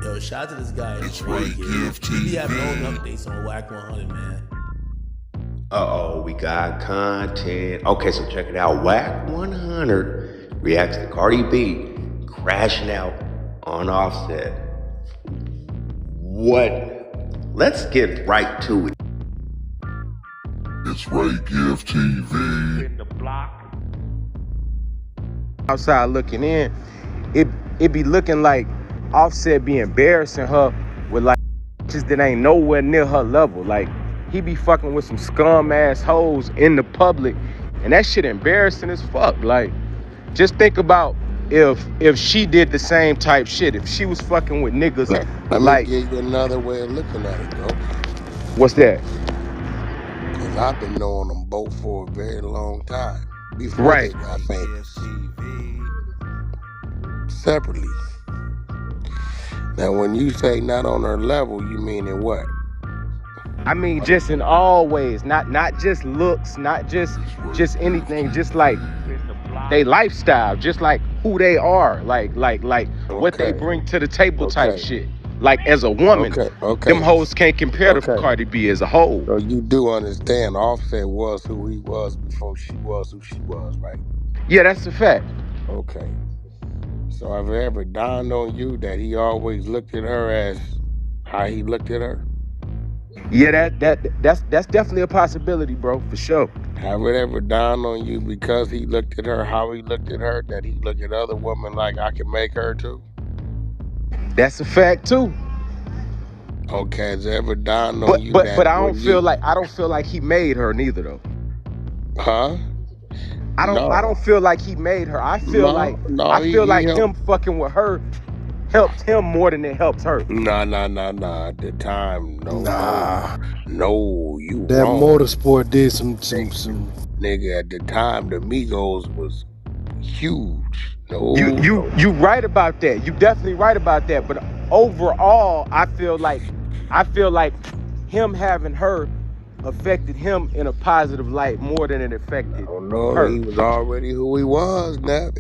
Yo, shout out to this guy. It's Ray Gift He be having TV. old updates on Wack 100, man. Uh-oh, we got content. Okay, so check it out. Wack 100 reacts to Cardi B crashing out on Offset. What? Let's get right to it. It's Ray Gift TV. Outside looking in, it be looking like Offset be embarrassing her with like just that ain't nowhere near her level. Like he be fucking with some scum ass hoes in the public, and that shit embarrassing as fuck. Like just think about if she did the same type shit. If she was fucking with niggas, Let like me give you another way of looking at it, bro. what's that? Because I've been knowing them both for a very long time. Before Right. they got famous. Separately. Now, when you say not on her level, you mean in what? I mean, just in all ways, not just looks, not just anything, just like they lifestyle, just like who they are, like what they bring to the table type shit. Like as a woman, them hoes can't compare to Cardi B as a whole. So you do understand Offset was who he was before she was who she was, right? Yeah, that's a fact. Okay. So have it ever dawned on you that he always looked at her as how he looked at her? Yeah, that's definitely a possibility, bro, for sure. Have it ever dawned on you because he looked at her how he looked at her that he looked at other women like I can make her too? That's a fact too. Okay, has it ever dawned on you that? But I don't feel like he made her neither though. Huh? I don't feel like he made her. I feel like him fucking with her helped him more than it helped her. Nah. At the time, no. You that wrong. Motorsport did some Nigga, at the time, the Migos was huge. You right about that. You definitely right about that. But overall, I feel like him having her affected him in a positive light more than it affected her. He was already who he was. Now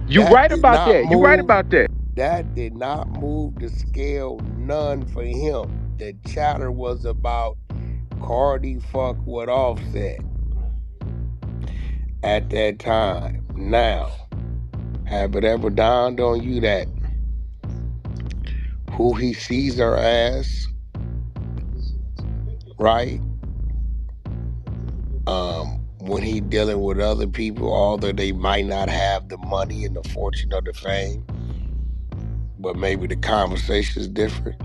you right about that. You right about that. That did not move the scale none for him. The chatter was about Cardi fuck with Offset at that time. Now, have it ever dawned on you that who he sees her as, right? When he dealing with other people, although they might not have the money and the fortune or the fame, but maybe the conversation is different.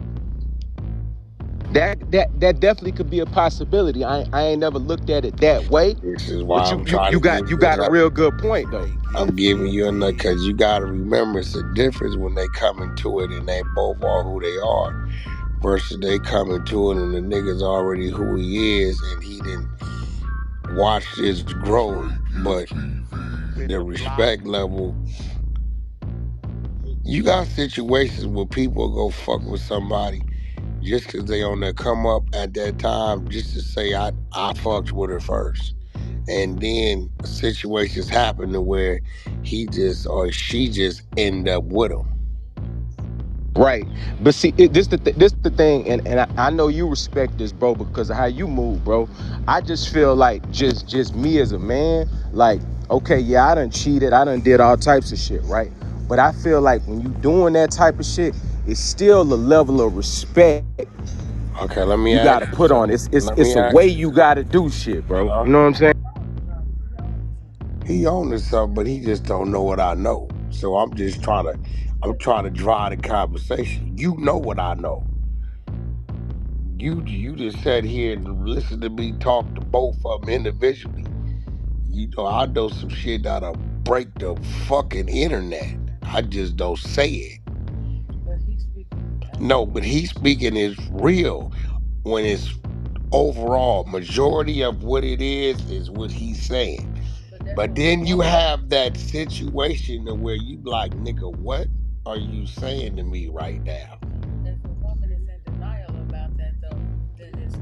That definitely could be a possibility. I ain't never looked at it that way. This is why I'm trying you got a real good point though. I'm giving you another, because you got to remember it's a difference when they come into it and they both are who they are versus they come into it and the nigga's already who he is and he didn't watch this grow. But the respect level, you got situations where people go fuck with somebody just because they on their come up at that time, just to say I fucked with her first. And then situations happen to where he just or she just end up with him. Right. But see, this the thing, and I know you respect this, bro, because of how you move, bro. I just feel like just me as a man, like, okay, yeah, I done cheated, I done did all types of shit, right? But I feel like when you doing that type of shit, it's still a level of respect. Okay, let me you gotta put on. It's a way you gotta do shit, bro. You know what I'm saying? He owns something, but he just don't know what I know. So I'm trying to drive the conversation. You know what I know. You just sat here and listened to me talk to both of them individually. You know, I know some shit that'll break the fucking internet. I just don't say it. No, but he's speaking is real when it's overall. Majority of what it is what he's saying. But then you have that situation where you like, nigga, what are you saying to me right now? If a woman is in denial about that, though, then it's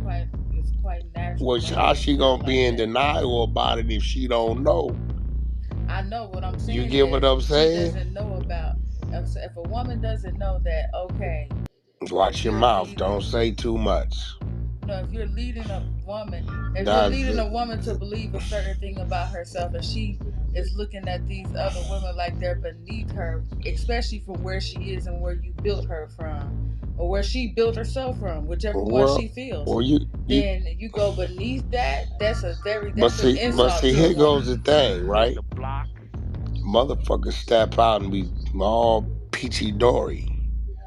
quite natural. Well, how she gonna be in denial about it if she don't know? I know what I'm saying. You get what I'm saying? She doesn't know about if a woman doesn't know that, okay, Watch if your you're mouth. leading, Don't say too much. if you're leading a woman, if you're That's leading it. a woman to believe a certain thing about herself, and she is looking at these other women like they're beneath her, especially from where she is and where you built her from, or where she built herself from, whichever one she feels, Well, you. then you go beneath that. That's But an see, insult to a here goes woman. the thing, right? Motherfuckers step out and be all peachy dory.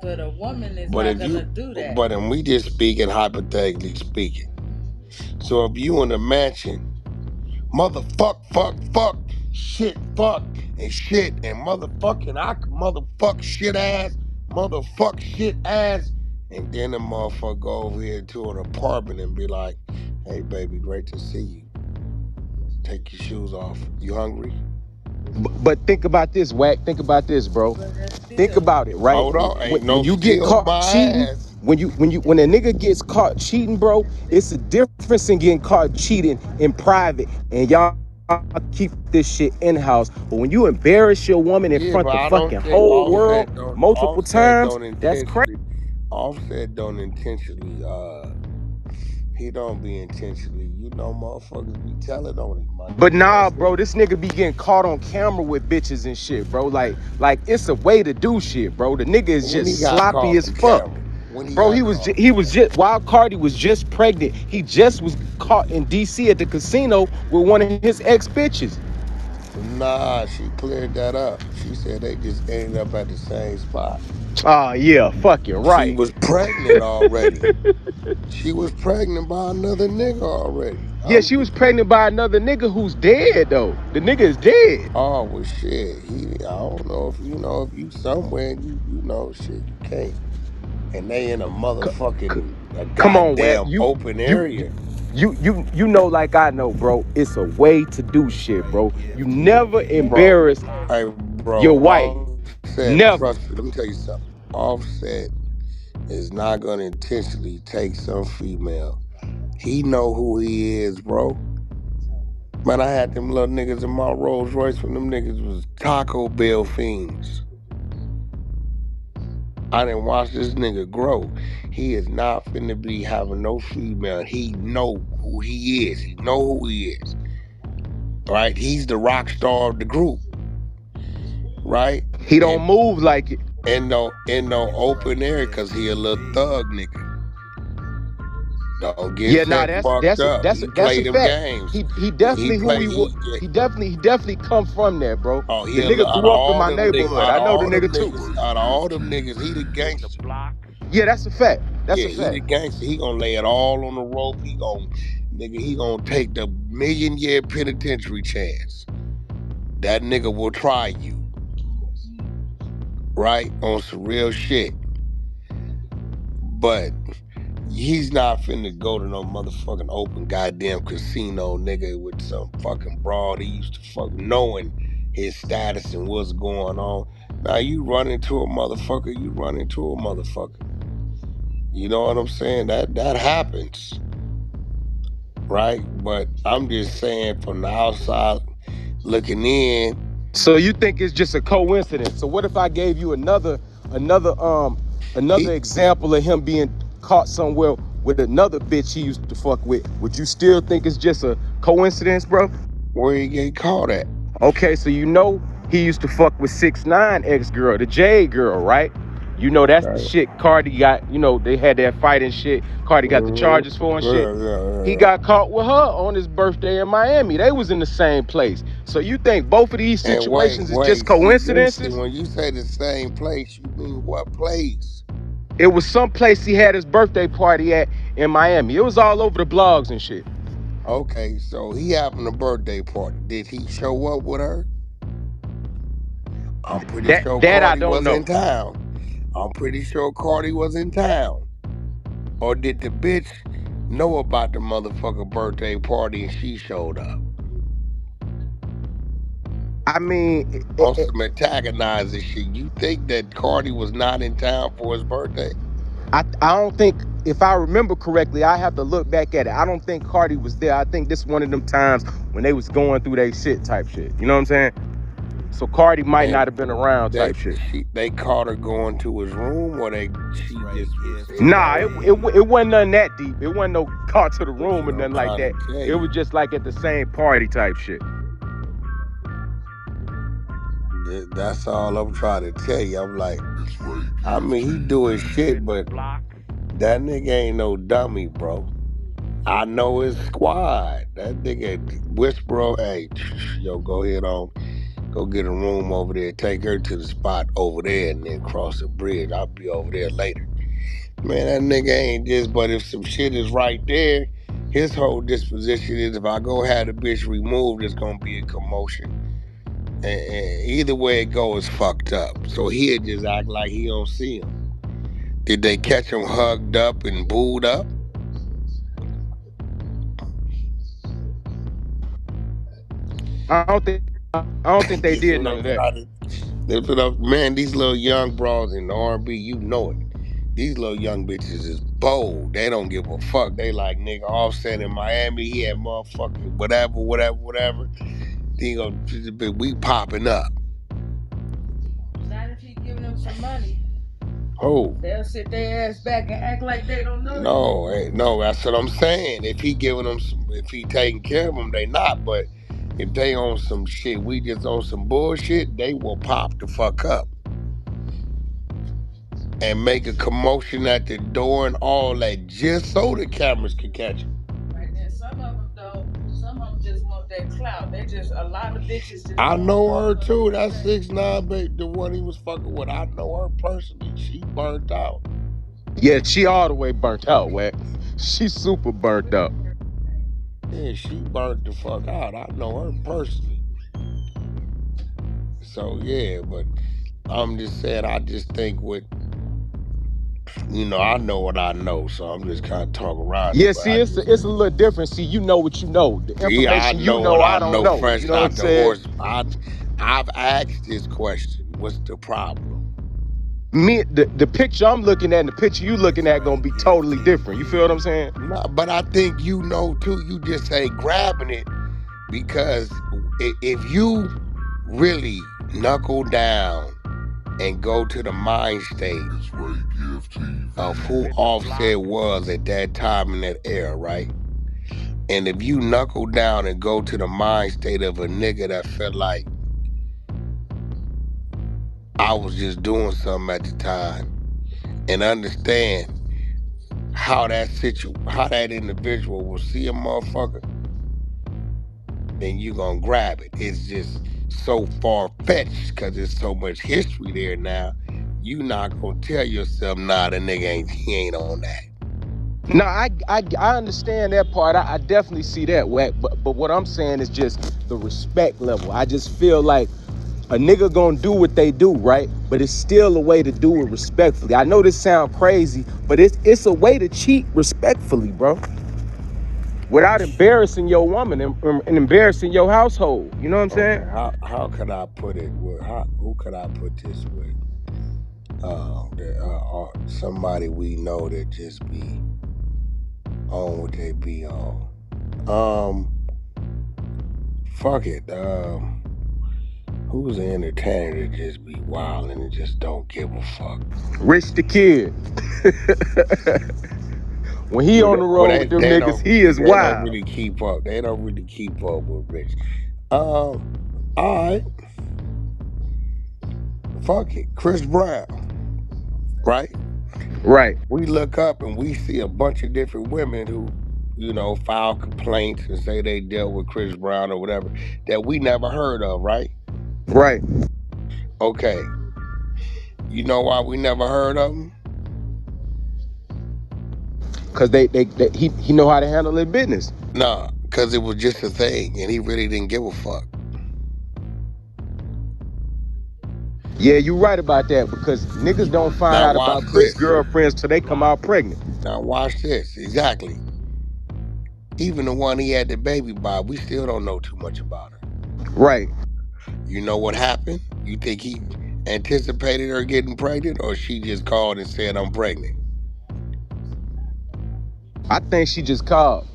But a woman is But not if gonna you, do that. but and we just speaking hypothetically speaking. So if you in a mansion, fuck, shit, fuck, and shit, and motherfucking motherfuck shit ass, motherfuck shit ass, and then the motherfucker go over here to an apartment and be like, hey baby, great to see you. Take your shoes off. You hungry? But think about this, Wack. Think about this, bro. But that's Think still about it, right? Hold on, ain't When no you get still caught my cheating, ass. when a nigga gets caught cheating, bro, it's a difference in getting caught cheating in private and y'all keep this shit in house. But when you embarrass your woman in Yeah, front but of the I don't fucking think whole world multiple Offset times, don't that's crazy. intentionally he don't be intentionally, motherfuckers be telling on him, my But nigga. nah, That's bro, it. this nigga be getting caught on camera with bitches and shit, bro. Like it's a way to do shit, bro. The nigga is When he just got sloppy caught as on fuck. camera. When he Bro, got caught on he was camera. just while Cardi was just pregnant. He just was caught in DC at the casino with one of his ex bitches. Nah, she cleared that up. She said they just ended up at the same spot. Ah, yeah, fucking She right. was pregnant already. She was pregnant by another nigga already. Yeah, she was pregnant by another nigga who's dead though. The nigga is dead. Oh well, shit. I don't know if if you somewhere and you know shit. You can't. And they in a motherfucking a Come on, Wack. goddamn open You area. you know like I know, bro. It's a way to do shit, bro. You never Bro, embarrass hey, bro. your wife. Offset. Never. Trust me. Let me tell you something. Offset is not gonna intentionally take some female. He know who he is, bro. Man, I had them little niggas in my Rolls Royce when them niggas was Taco Bell fiends. I didn't watch this nigga grow. He is not finna be having no female. He know who he is. He know who he is. Right? He's the rock star of the group. Right? He don't And move like it. in no open air cause he a little thug nigga. Don't get Yeah, nah, set fucked up. He that's play a them fact. games. He He definitely who play he was. He definitely come from there, bro. Oh, The nigga out of grew up in all my them niggas, neighborhood. I know the nigga too. out of all them niggas, he the gangster. Yeah, that's a fact. That's Yeah, a he the fact. gangster. He gonna lay it all on the rope. He gonna take the million-year penitentiary chance. That nigga will try you, right? On some real shit. But he's not finna go to no motherfucking open goddamn casino, nigga, with some fucking broad he used to fuck knowing his status and what's going on. Now you run into a motherfucker, you run into a motherfucker. You know what I'm saying? That happens. Right? But I'm just saying from the outside looking in, So you think it's just a coincidence? So what if I gave you another he example of him being caught somewhere with another bitch he used to fuck with? Would you still think it's just a coincidence, bro? where he get caught at. Okay, so you know he used to fuck with 6ix9ine ex-girl, the J girl, right? You know that's the Okay. shit Cardi got, they had that fight and shit. Cardi got the charges for and shit. He Yeah. got caught with her on his birthday in Miami. They was in the same place. So you think both of these And situations is just see, coincidences? when you say the same place, you mean what place? It was some place he had his birthday party at in Miami. It was all over the blogs and shit. Okay, so he having a birthday party. Did he show up with her? I'm pretty sure That I Cardi don't was know. in town. I'm pretty sure Cardi was in town. Or did the bitch know about the motherfucker birthday party and she showed up? I mean, On some antagonizing shit. You think that Cardi was not in town for his birthday? I don't think, if I remember correctly, I have to look back at it. I don't think Cardi was there. I think this one of them times when they was going through their shit type shit. You know what I'm saying? So Cardi might And not have been around type shit. they caught her going to his room, or she just was in Nah, there. it wasn't nothing that deep. It wasn't no car to the That's room what and I'm nothing like trying that. to tell It you. was just like at the same party type shit. That's all I'm trying to tell you. I'm like, It's right, I mean, he doing shit, but that nigga ain't no dummy, bro. I know his squad. That nigga Whisper, hey, yo, go ahead on. Go get a room over there. Take her to the spot over there and then cross the bridge. I'll be over there later. Man, that nigga ain't just, but if some shit is right there, his whole disposition is if I go have the bitch removed, it's gonna be a commotion. And either way it goes, fucked up. So he'll just act like he don't see him. Did they catch him hugged up and booed up? I don't think they That's did what none I'm of that. trying to. That's what I'm. Man, these little young bras in the R&B, you know it. These little young bitches is bold. They don't give a fuck. They like nigga Offset in Miami. He had motherfucking whatever. Then go, we popping up. Not if he giving them some money. Who? They'll sit their ass back and act like they don't know you. No, that's what I'm saying. If he giving them some, if he taking care of them, they not. But if they on some shit, we just on some bullshit, they will pop the fuck up and make a commotion at the door and all that just so the cameras can catch them. Right then, some of them though, some of them just want that clout. They just a lot of bitches just I want a know her motherfucker too. to That's say. 6ix9ine, babe, the one he was fucking with. I know her personally. She burnt out. Yeah, she all the way burnt out, Wack. She super burnt out. Yeah, she burnt the fuck out. I know her personally. So yeah, but I'm just saying, I just think with, I know what I know, so I'm just kind of talking around it. Yeah, But see, it's a little different. See, you know what you know. The I information you know what know, I I don't know, know. fresh You know what I'm out the saying? horse. I've asked this question. What's the problem? The picture I'm looking at and the picture you looking at gonna be totally different. You feel what I'm saying? No, but I think you know too. You just say grabbing it because if you really knuckle down and go to the mind state It's right, of who Offset was at that time in that era, right? And if you knuckle down and go to the mind state of a nigga that felt like I was just doing something at the time and understand how that individual will see a motherfucker, then you gonna grab it. It's just so far-fetched because there's so much history there now. You not gonna tell yourself, nah, the nigga he ain't on that. No, I understand that part. I definitely see that, Wack. But what I'm saying is just the respect level. I just feel like a nigga gonna do what they do, right? But it's still a way to do it respectfully. I know this sound crazy, but it's a way to cheat respectfully, bro. Without embarrassing your woman and embarrassing your household. You know what I'm saying? Okay, how could I put it? Who could I put this with? Somebody we know that just be on what they be on. Fuck it. Who's an entertainer that just be wild and just don't give a fuck? Rich the Kid. When he on the Well, road with them niggas, he is they don't wild. really keep up. They don't really keep up with Rich. All right. Fuck it. Chris Brown. Right? Right. We look up and we see a bunch of different women who, file complaints and say they dealt with Chris Brown or whatever that we never heard of, right? Right. Okay. You know why we never heard of them? Cause he know how to handle their business. Nah, because it was just a thing and he really didn't give a fuck. Yeah, you right about that because niggas don't find Now out watch about Chris this. girlfriends till they come out pregnant. Now watch this. Exactly. Even the one he had the baby by, we still don't know too much about her. Right. You know what happened? You think he anticipated her getting pregnant or she just called and said, I'm pregnant? I think she just called.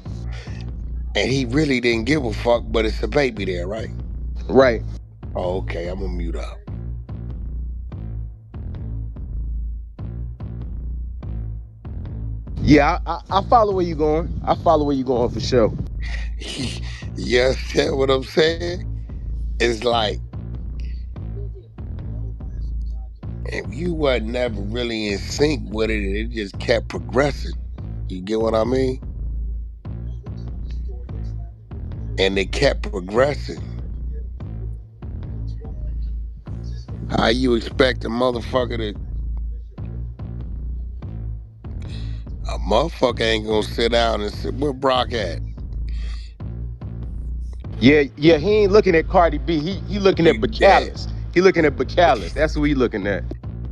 And he really didn't give a fuck, but it's a baby there, right? Right. Oh, okay, I'm gonna mute up. Yeah, I follow where you going. I follow where you going for sure. You understand what I'm saying? It's like if you were never really in sync with it, it just kept progressing. You get what I mean? And it kept progressing. How you expect a motherfucker ain't gonna sit down and say, where Brock at? Yeah, he ain't looking at Cardi B. He looking at Yeah. Bacalis. He looking at Bacalis. That's who he looking at.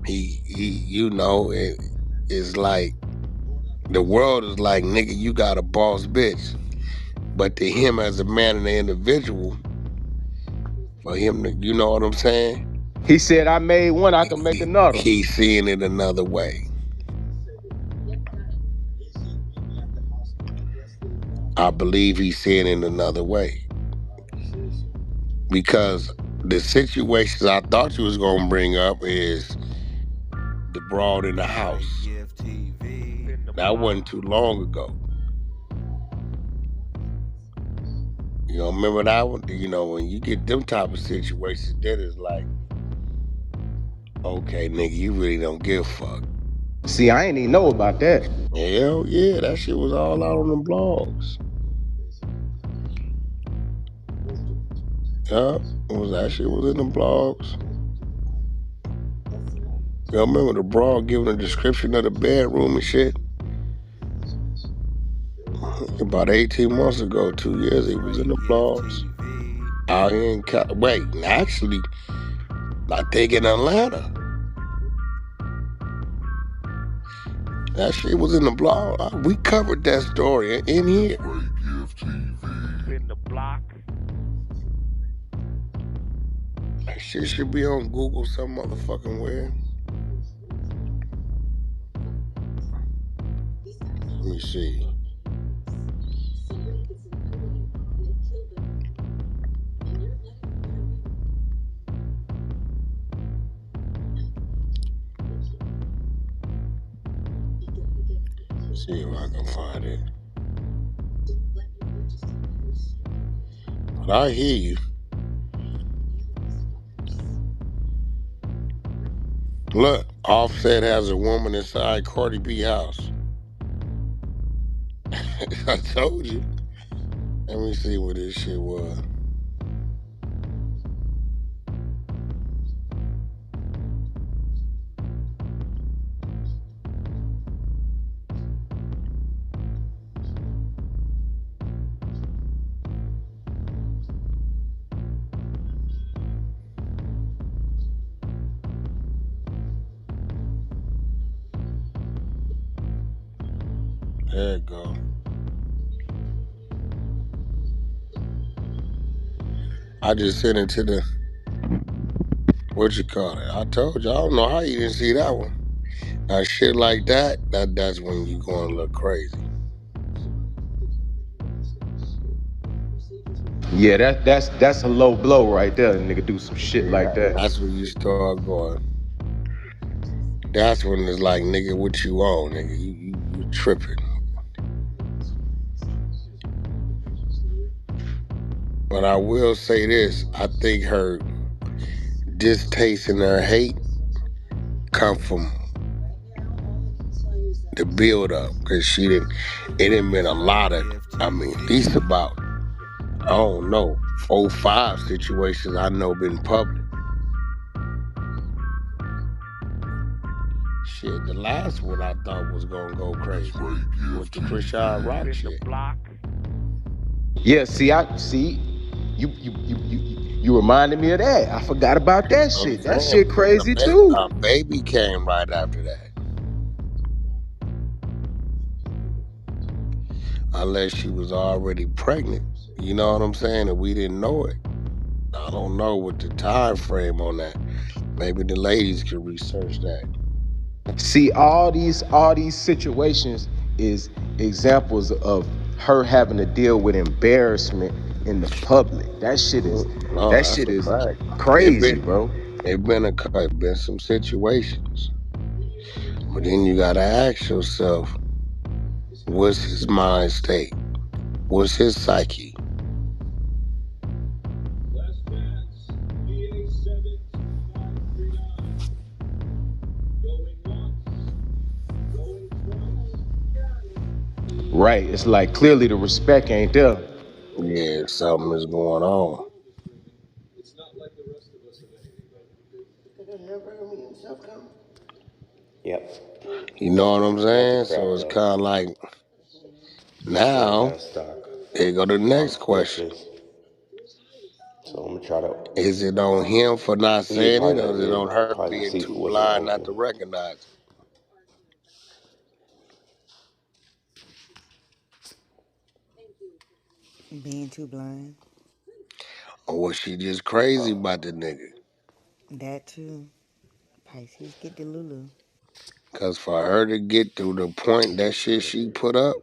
He you know, it's like the world is like, nigga, you got a boss bitch. But to him as a man and an individual, for him to, you know what I'm saying? He said, I made one, I can make another. He's seeing it another way. I believe he's seeing it another way. Because the situations I thought you was gonna bring up is the broad in the house. That wasn't too long ago. You know, remember that one? You know, when you get them type of situations, then it's like, okay, nigga, you really don't give a fuck. See, I ain't even know about that. Hell yeah, that shit was all out on the blogs. Yeah, that shit was in the blogs. Y'all remember the broad giving a description of the bedroom and shit? About 18 months ago, 2 years, it was in the blogs. Out here in wait, actually, I think in Atlanta. That shit was in the blog. We covered that story in here. In the block. That shit should be on Google some motherfucking where. Let me see. See if I can find it. But I hear you. Look, Offset has a woman inside Cardi B house. I told you. Let me see what this shit was. There it go. I just sent it to the, what you call it? I told you, I don't know how you didn't see that one. Now shit like that's when you going a little crazy. Yeah, that's a low blow right there. Nigga do some shit like that. That's when you start going. That's when it's like, nigga, what you on, nigga? You tripping. But I will say this, I think her distaste and her hate come from the build up, because it didn't been a lot of, I mean, at least about, I don't know, 4, 5 situations I know been public. Shit, the last one I thought was gonna go crazy was the CRASHIN Rock shit. Yeah, you reminded me of that. I forgot about that shit. That shit crazy too. A baby came right after that. Unless she was already pregnant. You know what I'm saying? And we didn't know it. I don't know what the time frame on that. Maybe the ladies could research that. See, all these situations is examples of her having to deal with embarrassment in the public. That shit No, that's a is fact. crazy, bro. It been some situations, but then you gotta ask yourself, what's his mind state? What's his psyche? Right. It's like clearly the respect ain't there. Yeah, something is going on. Yep. You know what I'm Had to saying? crack So it's that. kind of like Still now, got stock here go the on next question. questions. So I'm gonna try to. Is it on him for not Yeah, saying it, or is it on her probably not being see too what's it blind not open. to recognize it? Being too blind. Or was she just crazy about the nigga? That too. Pisces get the Lulu. Because for her to get to the point, that shit she put up,